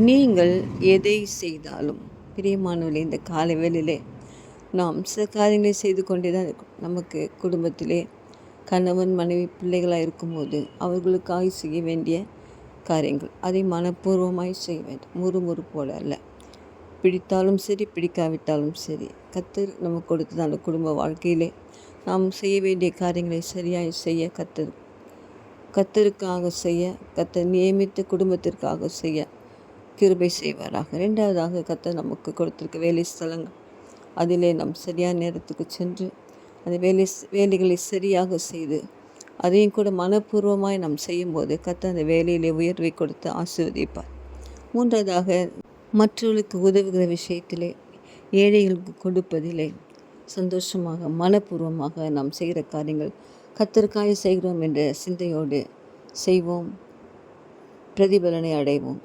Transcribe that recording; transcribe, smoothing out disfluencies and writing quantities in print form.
நீங்கள் எதை செய்தாலும் பிரியமானவர்களே, இந்த காலை வேளையிலே நாம் சில காரியங்களை செய்து கொண்டே தான் இருக்கும். நமக்கு குடும்பத்திலே கணவன் மனைவி பிள்ளைகளாக இருக்கும்போது அவர்களுக்காக செய்ய வேண்டிய காரியங்கள் அதை மனப்பூர்வமாய் செய்ய வேண்டும். முறுமுறுப்போடு அல்ல. பிடித்தாலும் சரி, பிடிக்காவிட்டாலும் சரி, கர்த்தர் நமக்கு கொடுத்தது அந்த குடும்ப வாழ்க்கையிலே நாம் செய்ய வேண்டிய காரியங்களை சரியாய் செய்ய கர்த்தருக்காக செய்ய, கர்த்தர் நியமித்த குடும்பத்திற்காக செய்ய கிருபை செய்வாராக. ரெண்டாவதாக, கர்த்தர் நமக்கு கொடுத்திருக்க வேலை ஸ்தலங்கள், அதிலே நாம் சரியான நேரத்துக்கு சென்று அந்த வேலைகளை சரியாக செய்து அதையும் கூட மனப்பூர்வமாய் நாம் செய்யும்போது கர்த்தர் அந்த வேலையிலே உயர்வை கொடுத்து ஆசீர்வதிப்பார். மூன்றாவதாக, மற்றவர்களுக்கு உதவுகிற விஷயத்திலே, ஏழைகளுக்கு கொடுப்பதிலே சந்தோஷமாக மனப்பூர்வமாக நாம் செய்கிற காரியங்கள் கர்த்தருக்காக செய்கிறோம் என்ற சிந்தையோடு செய்வோம், பிரதிபலனை அடைவோம்.